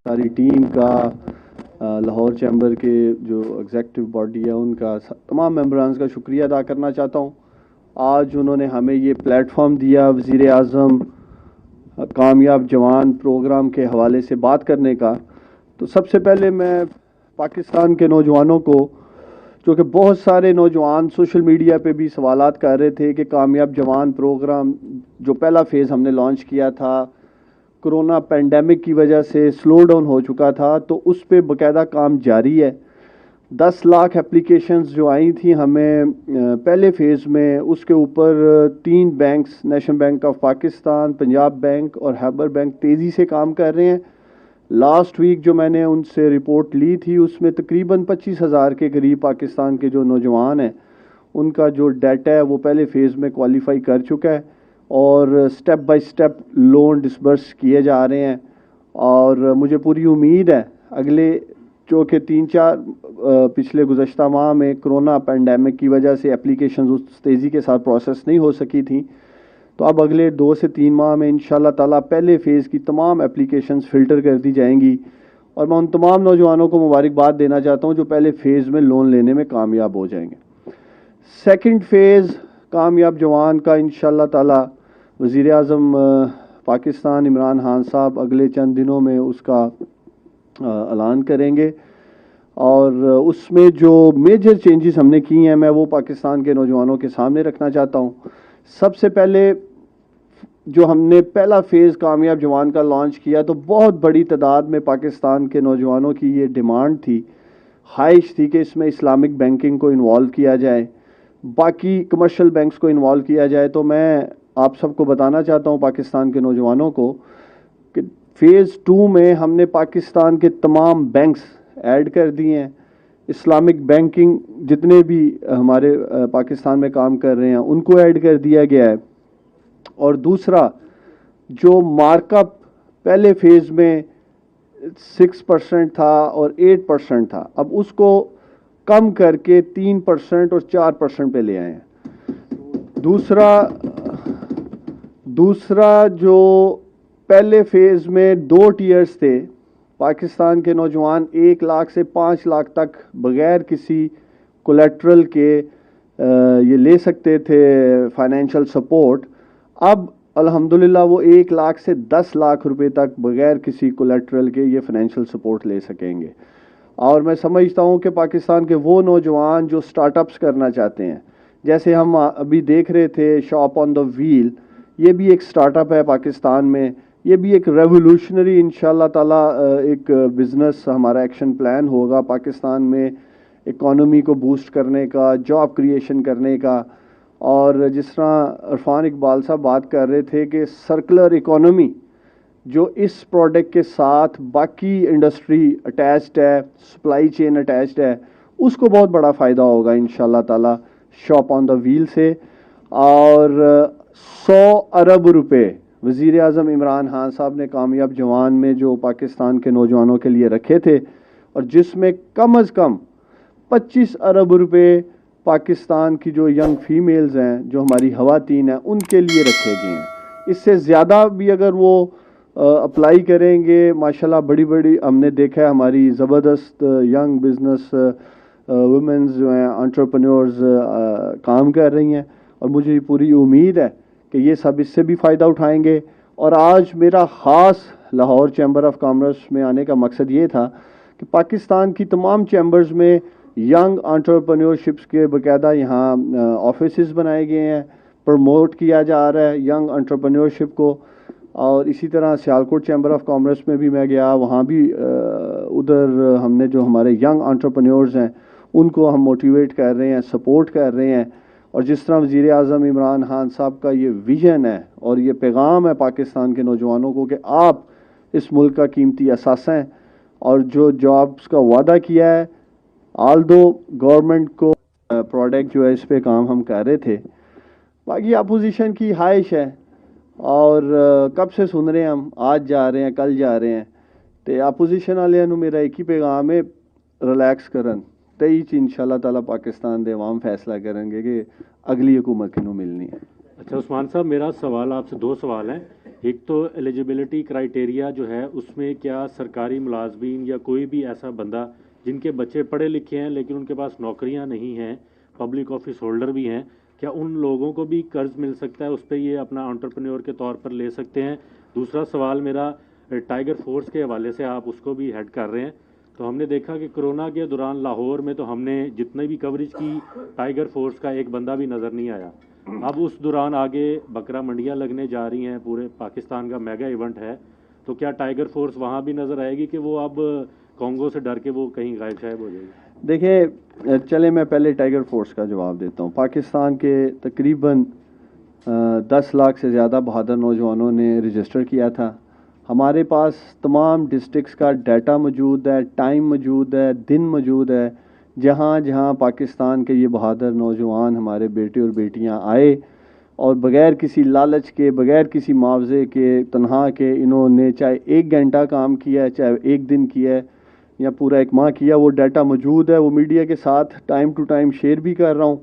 ساری ٹیم کا، لاہور چیمبر کے جو ایگزیکٹو باڈی ہے ان کا، تمام ممبران کا شکریہ ادا کرنا چاہتا ہوں. آج انہوں نے ہمیں یہ پلیٹ فارم دیا وزیر اعظم کامیاب جوان پروگرام کے حوالے سے بات کرنے کا. تو سب سے پہلے میں پاکستان کے نوجوانوں کو، جو کہ بہت سارے نوجوان سوشل میڈیا پہ بھی سوالات کر رہے تھے کہ کامیاب جوان پروگرام جو پہلا فیز ہم نے لانچ کیا تھا کرونا پینڈیمک کی وجہ سے سلو ڈاؤن ہو چکا تھا، تو اس پہ باقاعدہ کام جاری ہے. 10 لاکھ اپلیکیشنز جو آئی تھیں ہمیں پہلے فیز میں، اس کے اوپر 3 banks, national bank of Pakistan, Punjab bank اور ہیبر بینک تیزی سے کام کر رہے ہیں. لاسٹ ویک جو میں نے ان سے رپورٹ لی تھی اس میں تقریباً 25,000 کے قریب پاکستان کے جو نوجوان ہیں ان کا جو ڈیٹا ہے وہ پہلے فیز میں کوالیفائی کر چکا ہے، اور step by step loan disburse کیے جا رہے ہیں. اور مجھے پوری امید ہے اگلے جو کہ 3-4 پچھلے گزشتہ ماہ میں کرونا پینڈیمک کی وجہ سے اپلیکیشنز اس تیزی کے ساتھ پروسیس نہیں ہو سکی تھیں، تو اب اگلے 2 سے 3 ماہ میں انشاءاللہ تعالیٰ پہلے فیز کی تمام اپلیکیشنز فلٹر کر دی جائیں گی. اور میں ان تمام نوجوانوں کو مبارکباد دینا چاہتا ہوں جو پہلے فیز میں لون لینے میں کامیاب ہو جائیں گے. سیکنڈ فیز کامیاب جوان کا انشاءاللہ تعالیٰ وزیر اعظم پاکستان عمران خان صاحب اگلے چند دنوں میں اس کا اعلان کریں گے، اور اس میں جو میجر چینجز ہم نے کی ہیں میں وہ پاکستان کے نوجوانوں کے سامنے رکھنا چاہتا ہوں. سب سے پہلے جو ہم نے پہلا فیز کامیاب جوان کا لانچ کیا تو بہت بڑی تعداد میں پاکستان کے نوجوانوں کی یہ ڈیمانڈ تھی، خواہش تھی کہ اس میں اسلامک بینکنگ کو انوالو کیا جائے، باقی کمرشل بینکس کو انوالو کیا جائے. تو میں آپ سب کو بتانا چاہتا ہوں پاکستان کے نوجوانوں کو کہ فیز 2 میں ہم نے پاکستان کے تمام بینکس ایڈ کر دیے ہیں. اسلامک بینکنگ جتنے بھی ہمارے پاکستان میں کام کر رہے ہیں ان کو ایڈ کر دیا گیا ہے. اور دوسرا جو مارک اپ پہلے فیز میں 6% تھا اور 8% تھا، اب اس کو کم کر کے 3% اور 4% پہ لے آئے ہیں. دوسرا جو پہلے فیز میں 2 ٹیئرز تھے، پاکستان کے نوجوان 1 لاکھ سے 5 لاکھ تک بغیر کسی کولیٹرل کے یہ لے سکتے تھے فائنینشیل سپورٹ. اب الحمدللہ وہ 1 لاکھ سے 10 لاکھ روپے تک بغیر کسی کولیٹرل کے یہ فائنینشیل سپورٹ لے سکیں گے. اور میں سمجھتا ہوں کہ پاکستان کے وہ نوجوان جو سٹارٹ اپس کرنا چاہتے ہیں، جیسے ہم ابھی دیکھ رہے تھے شاپ آن دا ویل، یہ بھی ایک سٹارٹ اپ ہے پاکستان میں، یہ بھی ایک ریولوشنری انشاءاللہ تعالیٰ ایک بزنس ہمارا ایکشن پلان ہوگا پاکستان میں اکانومی کو بوسٹ کرنے کا، جاب کریشن کرنے کا. اور جس طرح عرفان اقبال صاحب بات کر رہے تھے کہ سرکولر اکانومی جو اس پروڈکٹ کے ساتھ باقی انڈسٹری اٹیچڈ ہے، سپلائی چین اٹیچڈ ہے، اس کو بہت بڑا فائدہ ہوگا انشاءاللہ تعالیٰ شاپ آن دا ویل سے. اور 100 ارب روپے وزیر اعظم عمران خان صاحب نے کامیاب جوان میں جو پاکستان کے نوجوانوں کے لیے رکھے تھے، اور جس میں کم از کم 25 ارب روپے پاکستان کی جو ینگ فیمیلز ہیں، جو ہماری خواتین ہیں، ان کے لیے رکھے گئے ہیں. اس سے زیادہ بھی اگر وہ اپلائی کریں گے، ماشاءاللہ بڑی ہم نے دیکھا ہے ہماری زبردست ینگ بزنس ویمنز جو ہیں، انٹرپرینورز کام کر رہی ہیں، اور مجھے پوری امید ہے کہ یہ سب اس سے بھی فائدہ اٹھائیں گے. اور آج میرا خاص لاہور چیمبر آف کامرس میں آنے کا مقصد یہ تھا کہ پاکستان کی تمام چیمبرز میں ینگ انٹرپرینورشپس کے باقاعدہ یہاں آفیسز بنائے گئے ہیں، پروموٹ کیا جا رہا ہے ینگ انٹرپرینورشپ کو. اور اسی طرح سیالکوٹ چیمبر آف کامرس میں بھی میں گیا، وہاں بھی ادھر ہم نے جو ہمارے ینگ انٹرپرینورز ہیں ان کو ہم موٹیویٹ کر رہے ہیں، سپورٹ کر رہے ہیں. اور جس طرح وزیر اعظم عمران خان صاحب کا یہ ویژن ہے اور یہ پیغام ہے پاکستان کے نوجوانوں کو کہ آپ اس ملک کا قیمتی اثاثہ ہیں، اور جو جابز کا وعدہ کیا ہے، آلدو گورنمنٹ کو پروڈکٹ جو ہے اس پہ کام ہم کر رہے تھے. باقی اپوزیشن کی خواہش ہے، اور کب سے سن رہے ہیں ہم، آج جا رہے ہیں کل جا رہے ہیں، تو اپوزیشن والوں میرا ایک ہی پیغام ہے، ریلیکس کرن 23 انشاءاللہ تعالیٰ پاکستان دے عوام فیصلہ کریں گے کہ اگلی حکومت کنوں ملنی ہے. اچھا عثمان صاحب، میرا سوال آپ سے دو سوال ہیں. ایک تو ایلیجبلٹی کرائٹیریا جو ہے اس میں کیا سرکاری ملازمین یا کوئی بھی ایسا بندہ جن کے بچے پڑھے لکھے ہیں لیکن ان کے پاس نوکریاں نہیں ہیں، پبلک آفس ہولڈر بھی ہیں، کیا ان لوگوں کو بھی قرض مل سکتا ہے؟ اس پہ یہ اپنا انٹرپرینور کے طور پر لے سکتے ہیں. دوسرا سوال میرا ٹائیگر فورس کے حوالے سے، آپ اس کو بھی ہیڈ کر رہے ہیں. تو ہم نے دیکھا کہ کرونا کے دوران لاہور میں تو ہم نے جتنے بھی کوریج کی، ٹائیگر فورس کا ایک بندہ بھی نظر نہیں آیا. اب اس دوران آگے بکرا منڈیاں لگنے جا رہی ہیں، پورے پاکستان کا میگا ایونٹ ہے، تو کیا ٹائیگر فورس وہاں بھی نظر آئے گی کہ وہ اب کانگو سے ڈر کے وہ کہیں غائب شائب ہو جائے گی؟ دیکھیں چلیں میں پہلے ٹائیگر فورس کا جواب دیتا ہوں. پاکستان کے تقریباً 10 لاکھ سے زیادہ بہادر نوجوانوں نے رجسٹر کیا تھا. ہمارے پاس تمام ڈسٹرکٹس کا ڈیٹا موجود ہے، ٹائم موجود ہے، دن موجود ہے، جہاں جہاں پاکستان کے یہ بہادر نوجوان ہمارے بیٹے اور بیٹیاں آئے اور بغیر کسی لالچ کے، بغیر کسی معاوضے کے، تنہا کے انہوں نے چاہے 1 گھنٹہ کام کیا ہے، چاہے 1 دن کیا ہے یا پورا 1 ماہ کیا، وہ ڈیٹا موجود ہے. وہ میڈیا کے ساتھ ٹائم ٹو ٹائم شیئر بھی کر رہا ہوں،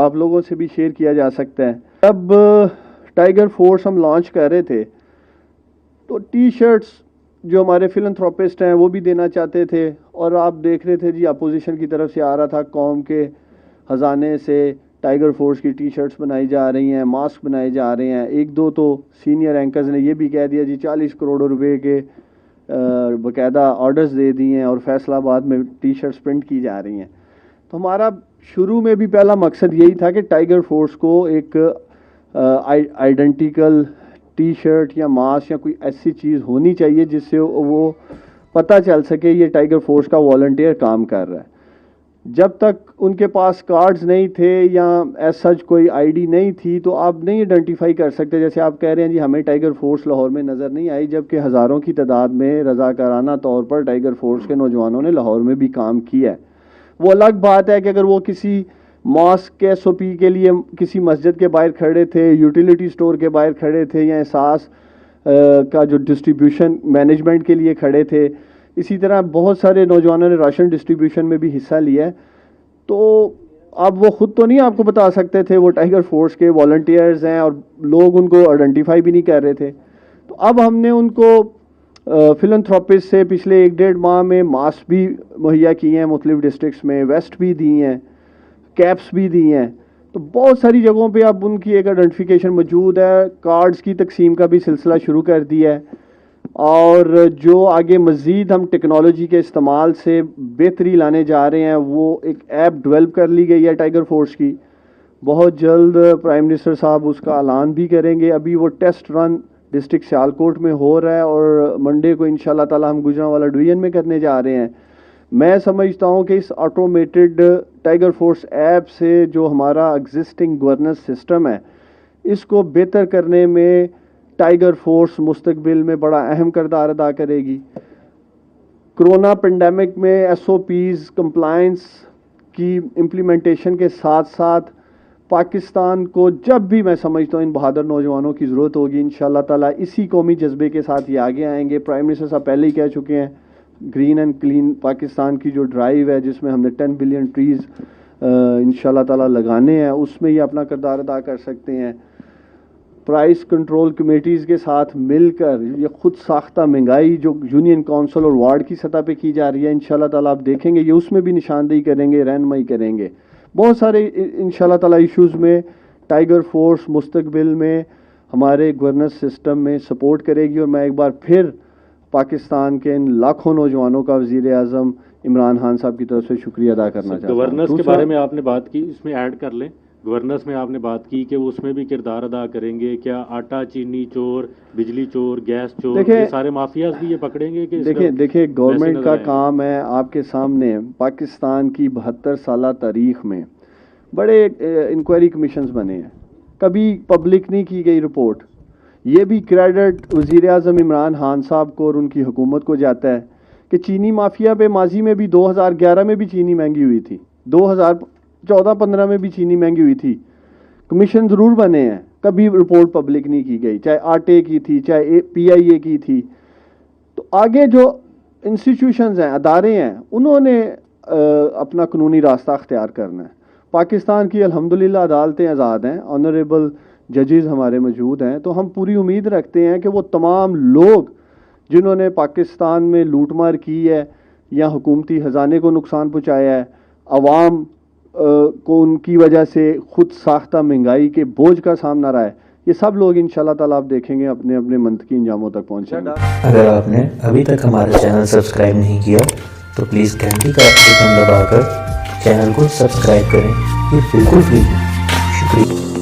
آپ لوگوں سے بھی شیئر کیا جا سکتا ہے. جب ٹائیگر فورس ہم لانچ کر رہے تھے تو ٹی شرٹس جو ہمارے فلنتھروپسٹ ہیں وہ بھی دینا چاہتے تھے، اور آپ دیکھ رہے تھے جی اپوزیشن کی طرف سے آ رہا تھا قوم کے خزانے سے ٹائیگر فورس کی ٹی شرٹس بنائی جا رہی ہیں، ماسک بنائے جا رہے ہیں. 1-2 تو سینئر اینکرز نے یہ بھی کہہ دیا جی 40 کروڑ روپے کے باقاعدہ آرڈرز دے دیے ہیں اور فیصل آباد میں ٹی شرٹس پرنٹ کی جا رہی ہیں. تو ہمارا شروع میں بھی پہلا مقصد یہی تھا کہ ٹائیگر فورس کو ایک آئیڈینٹیکل ٹی شرٹ یا ماسک یا کوئی ایسی چیز ہونی چاہیے جس سے وہ پتہ چل سکے یہ ٹائیگر فورس کا والنٹیئر کام کر رہا ہے. جب تک ان کے پاس کارڈز نہیں تھے یا ایز سچ کوئی آئی ڈی نہیں تھی تو آپ نہیں آئیڈینٹیفائی کر سکتے. جیسے آپ کہہ رہے ہیں جی ہمیں ٹائیگر فورس لاہور میں نظر نہیں آئی، جبکہ ہزاروں کی تعداد میں رضاکارانہ طور پر ٹائیگر فورس کے نوجوانوں نے لاہور میں بھی کام کیا ہے. وہ الگ بات ہے کہ اگر وہ کسی ماسک کے SOP کے لیے کسی مسجد کے باہر کھڑے تھے، یوٹیلیٹی سٹور کے باہر کھڑے تھے، یا احساس کا جو ڈسٹریبیوشن مینجمنٹ کے لیے کھڑے تھے. اسی طرح بہت سارے نوجوانوں نے راشن ڈسٹریبیوشن میں بھی حصہ لیا ہے. تو اب وہ خود تو نہیں آپ کو بتا سکتے تھے وہ ٹائیگر فورس کے والنٹیئرز ہیں، اور لوگ ان کو آئیڈینٹیفائی بھی نہیں کر رہے تھے. تو اب ہم نے ان کو فلنتھروپسٹ سے پچھلے 1-1.5 ماہ میں ماسک بھی مہیا کیے ہیں، مختلف ڈسٹرکٹس میں ویسٹ بھی دی ہیں، کیپس بھی دی ہیں. تو بہت ساری جگہوں پہ اب ان کی ایک آئیڈینٹیفیکیشن موجود ہے. کارڈز کی تقسیم کا بھی سلسلہ شروع کر دیا ہے، اور جو آگے مزید ہم ٹیکنالوجی کے استعمال سے بہتری لانے جا رہے ہیں، وہ ایک ایپ ڈیولپ کر لی گئی ہے ٹائیگر فورس کی. بہت جلد پرائم منسٹر صاحب اس کا اعلان بھی کریں گے. ابھی وہ ٹیسٹ رن ڈسٹرکٹ سیالکوٹ میں ہو رہا ہے، اور منڈے کو انشاءاللہ تعالی ہم گجرانوالہ ڈویژن میں کرنے جا رہے ہیں. میں سمجھتا ہوں کہ اس آٹومیٹڈ ٹائیگر فورس ایپ سے جو ہمارا ایگزسٹنگ گورننس سسٹم ہے اس کو بہتر کرنے میں ٹائیگر فورس مستقبل میں بڑا اہم کردار ادا کرے گی. کرونا پینڈیمک میں SOPs کمپلائنس کی امپلیمنٹیشن کے ساتھ ساتھ پاکستان کو جب بھی میں سمجھتا ہوں ان بہادر نوجوانوں کی ضرورت ہوگی، انشاءاللہ تعالیٰ اسی قومی جذبے کے ساتھ یہ آگے آئیں گے. پرائم منسٹر صاحب پہلے ہی کہہ چکے ہیں گرین اینڈ کلین پاکستان کی جو ڈرائیو ہے جس میں ہم نے 10 بلین ٹریز انشاءاللہ تعالیٰ لگانے ہیں، اس میں یہ اپنا کردار ادا کر سکتے ہیں. پرائس کنٹرول کمیٹیز کے ساتھ مل کر یہ خود ساختہ مہنگائی جو یونین کونسل اور وارڈ کی سطح پہ کی جا رہی ہے، انشاءاللہ تعالیٰ آپ دیکھیں گے یہ اس میں بھی نشاندہی کریں گے، رہنمائی کریں گے. بہت سارے انشاءاللہ تعالیٰ ایشوز میں ٹائیگر فورس مستقبل میں ہمارے گورننس سسٹم میں سپورٹ کرے گی. اور میں ایک بار پھر پاکستان کے ان لاکھوں نوجوانوں کا وزیر اعظم عمران خان صاحب کی طرف سے شکریہ ادا کرنا چاہتا ہوں. گورننس کے بارے میں آپ نے بات کی، اس میں ایڈ کر لیں. گورننس میں آپ نے بات کی کہ وہ اس میں بھی کردار ادا کریں گے. کیا آٹا چینی چور، بجلی چور، گیس چور، یہ سارے مافیاز بھی یہ پکڑیں گے کہ دیکھیں گورنمنٹ کا کام ہے آپ کے سامنے پاکستان کی 72 سالہ تاریخ میں بڑے انکوائری کمیشنز بنے ہیں، کبھی پبلک نہیں کی گئی رپورٹ. یہ بھی کریڈٹ وزیر اعظم عمران خان صاحب کو اور ان کی حکومت کو جاتا ہے کہ چینی مافیا پہ ماضی میں بھی 2011 میں بھی چینی مہنگی ہوئی تھی، 2014-15 میں بھی چینی مہنگی ہوئی تھی. کمیشن ضرور بنے ہیں، کبھی رپورٹ پبلک نہیں کی گئی، چاہے آٹے کی تھی، چاہے PIA کی تھی. تو آگے جو انسٹیٹیوشنز ہیں، ادارے ہیں، انہوں نے اپنا قانونی راستہ اختیار کرنا ہے. پاکستان کی الحمدللہ عدالتیں آزاد ہیں. آنریبل ججز ہمارے موجود ہیں. تو ہم پوری امید رکھتے ہیں کہ وہ تمام لوگ جنہوں نے پاکستان میں لوٹ مار کی ہے یا حکومتی خزانے کو نقصان پہنچایا ہے, عوام کو ان کی وجہ سے خود ساختہ مہنگائی کے بوجھ کا سامنا رہا ہے, یہ سب لوگ انشاءاللہ تعالیٰ آپ دیکھیں گے اپنے اپنے منطقی انجاموں تک پہنچیں گے. اگر آپ نے ابھی تک ہمارا چینل سبسکرائب نہیں کیا تو پلیز گھنٹی کا آئیکن دبا کر چینل کو سبسکرائب کریں, یہ بالکل فری ہے. شکریہ.